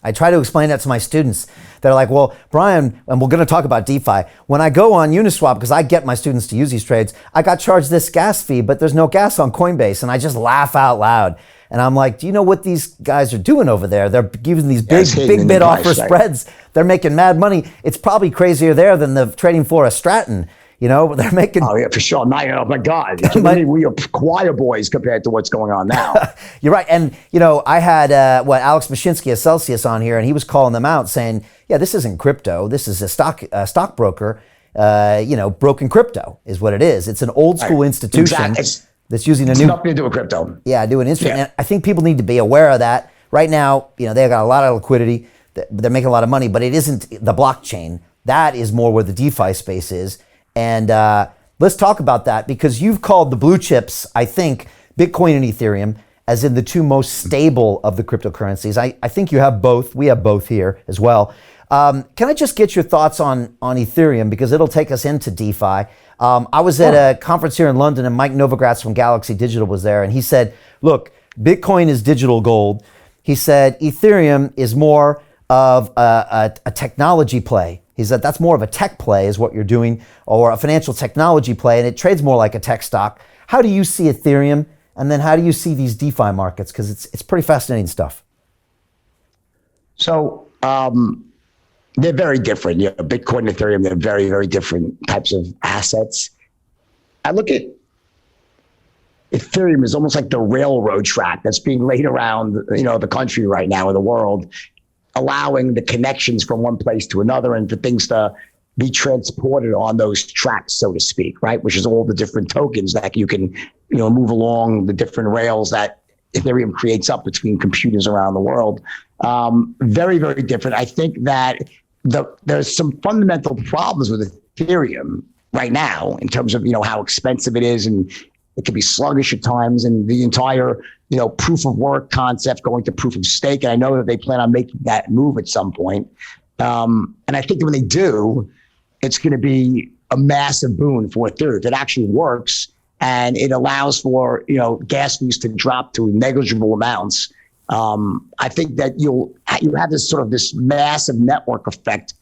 I try to explain that to my students. They're like, well, Brian, and we're going to talk about DeFi. When I go on Uniswap, because I get my students to use these trades, I got charged this gas fee, but there's no gas on Coinbase. And I just laugh out loud. And I'm like, do you know what these guys are doing over there? They're giving these big bid offer spreads. They're making mad money. It's probably crazier there than the trading floor of Stratton. You know, they're making... Oh, yeah, for sure. Oh, my God. We are choir boys compared to what's going on now. You're right. And, you know, I had, Alex Mashinsky of Celsius on here, and he was calling them out saying, yeah, this isn't crypto. This is a stockbroker, broken crypto is what it is. It's an old school institution that's using it's nothing to do with crypto. Yeah, do an instrument. Yeah. I think people need to be aware of that. Right now, you know, they've got a lot of liquidity. They're making a lot of money, but it isn't the blockchain. That is more where the DeFi space is. And let's talk about that, because you've called the blue chips, I think, Bitcoin and Ethereum, as in the two most stable of the cryptocurrencies. I think you have both. We have both here as well. Can I just get your thoughts on Ethereum, because it'll take us into DeFi. I was at a conference here in London, and Mike Novogratz from Galaxy Digital was there, and he said, look, Bitcoin is digital gold. He said Ethereum is more of a technology play. He said that's more of a tech play is what you're doing, or a financial technology play, and it trades more like a tech stock. How do you see Ethereum, and then how do you see these DeFi markets? Because it's pretty fascinating stuff. So they're very different. You know, Bitcoin and Ethereum, they're very, very different types of assets. I look at Ethereum as almost like the railroad track that's being laid around, you know, the country right now, or the world, allowing the connections from one place to another and for things to be transported on those tracks, so to speak, right? Which is all the different tokens that you can, you know, move along the different rails that Ethereum creates up between computers around the world. Very, very different. I think that there's some fundamental problems with Ethereum right now in terms of, you know, how expensive it is, and it can be sluggish at times, and the entire, you know, proof of work concept going to proof of stake. And I know that they plan on making that move at some point. And I think that when they do, it's going to be a massive boon for Ethereum. If it actually works and it allows for, you know, gas fees to drop to negligible amounts, I think that you have this massive network effect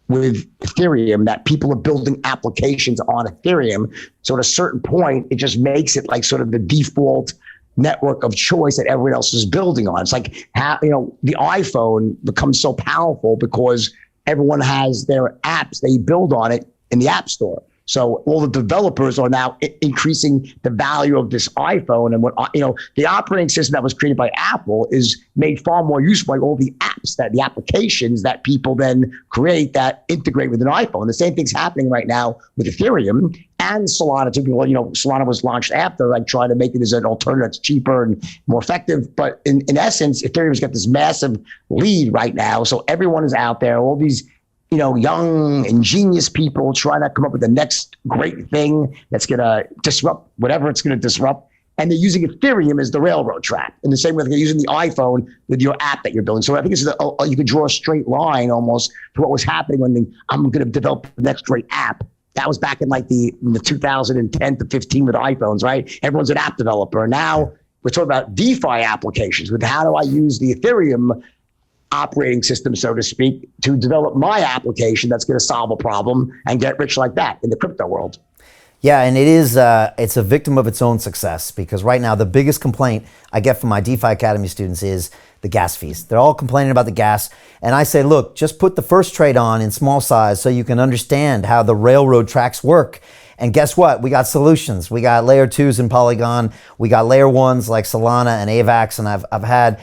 with Ethereum, that people are building applications on Ethereum. So at a certain point, it just makes it like sort of the default network of choice that everyone else is building on. It's like how, you know, the iPhone becomes so powerful because everyone has their apps they build on it in the App Store. So all the developers are now increasing the value of this iPhone, and what, you know, the operating system that was created by Apple is made far more useful by all the apps, that the applications that people then create that integrate with an iPhone. The same thing's happening right now with Ethereum and Solana too. People, you know, Solana was launched after, like, trying to make it as an alternative that's cheaper and more effective. But in essence, Ethereum's got this massive lead right now. So everyone is out there, all these, you know, young, ingenious people trying to come up with the next great thing that's going to disrupt whatever it's going to disrupt. And they're using Ethereum as the railroad track, in the same way they're using the iPhone with your app that you're building. So I think you could draw a straight line almost to what was happening when I'm going to develop the next great app. That was back in like the 2010 to 15 with iPhones, right? Everyone's an app developer. Now we're talking about DeFi applications with how do I use the Ethereum operating system, so to speak, to develop my application that's going to solve a problem and get rich like that in the crypto world. Yeah, and it's a victim of its own success, because right now the biggest complaint I get from my DeFi Academy students is the gas fees. They're all complaining about the gas. And I say, look, just put the first trade on in small size so you can understand how the railroad tracks work. And guess what? We got solutions. We got layer 2s in Polygon. We got layer 1s like Solana and AVAX. And I've had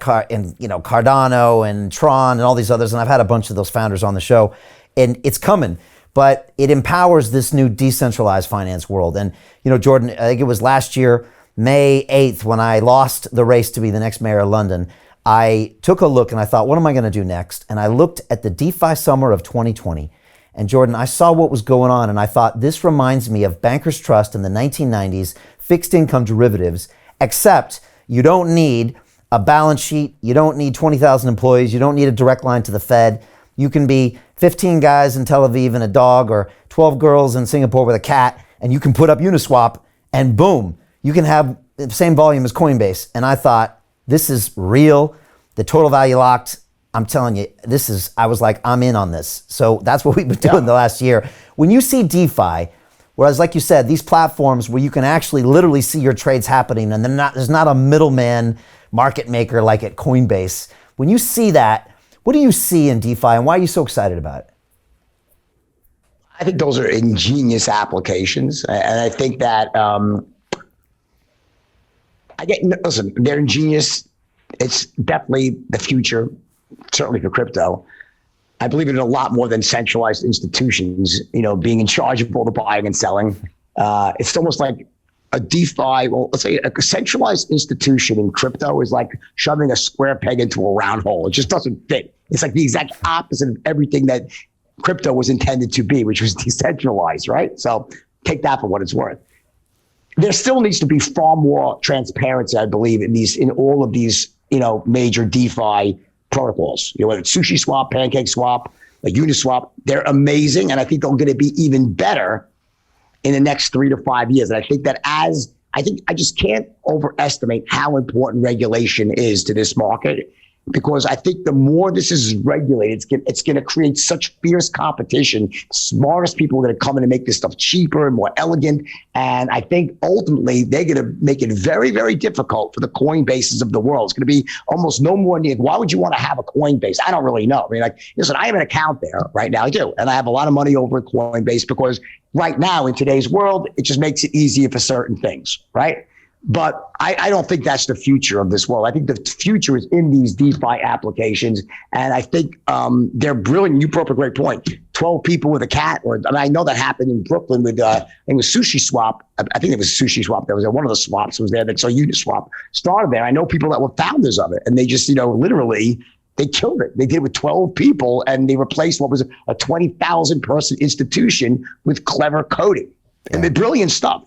Cardano and Tron and all these others. And I've had a bunch of those founders on the show. And it's coming. But it empowers this new decentralized finance world. And, you know, Jordan, I think it was last year, May 8th, when I lost the race to be the next mayor of London, I took a look and I thought, what am I going to do next? And I looked at the DeFi summer of 2020. And Jordan, I saw what was going on, and I thought, this reminds me of Bankers Trust in the 1990s, fixed income derivatives, except you don't need a balance sheet, you don't need 20,000 employees, you don't need a direct line to the Fed. You can be 15 guys in Tel Aviv and a dog, or 12 girls in Singapore with a cat, and you can put up Uniswap, and boom, you can have the same volume as Coinbase. And I thought, this is real. the total value locked, I'm telling you, I was like, I'm in on this. So that's what we've been doing the last year. When you see DeFi, whereas like you said, these platforms where you can actually literally see your trades happening and there's not a middleman market maker like at Coinbase. When you see that, what do you see in DeFi and why are you so excited about it? I think those are ingenious applications. And I think that, listen, they're ingenious. It's definitely the future, certainly for crypto. I believe in a lot more than centralized institutions, being in charge of all the buying and selling. It's almost like a DeFi, well, let's say a centralized institution in crypto is like shoving a square peg into a round hole. It just doesn't fit. It's like the exact opposite of everything that crypto was intended to be, which was decentralized, right? So take that for what it's worth. There still needs to be far more transparency, I believe, in all of these, major DeFi protocols. Whether it's SushiSwap, PancakeSwap, like Uniswap, they're amazing, and I think they're going to be even better in the next 3 to 5 years. And I think that I just can't overestimate how important regulation is to this market, because I think the more this is regulated, it's going to create such fierce competition. Smartest people are going to come in and make this stuff cheaper and more elegant. And I think ultimately they're going to make it very, very difficult for the Coinbases of the world. It's going to be almost no more need. Why would you want to have a Coinbase? I don't really know. I mean, listen, I have an account there right now. I do. And I have a lot of money over at Coinbase because right now in today's world, it just makes it easier for certain things, right? But I don't think that's the future of this world. I think the future is in these DeFi applications. And I think they're brilliant. You brought up a great point. 12 people with a cat, I know that happened in Brooklyn with, I think it was SushiSwap. I think it was SushiSwap. There was one of the swaps was there. So Uniswap started there. I know people that were founders of it. And they just, literally, they killed it. They did it with 12 people and they replaced what was a 20,000 person institution with clever coding. And brilliant stuff.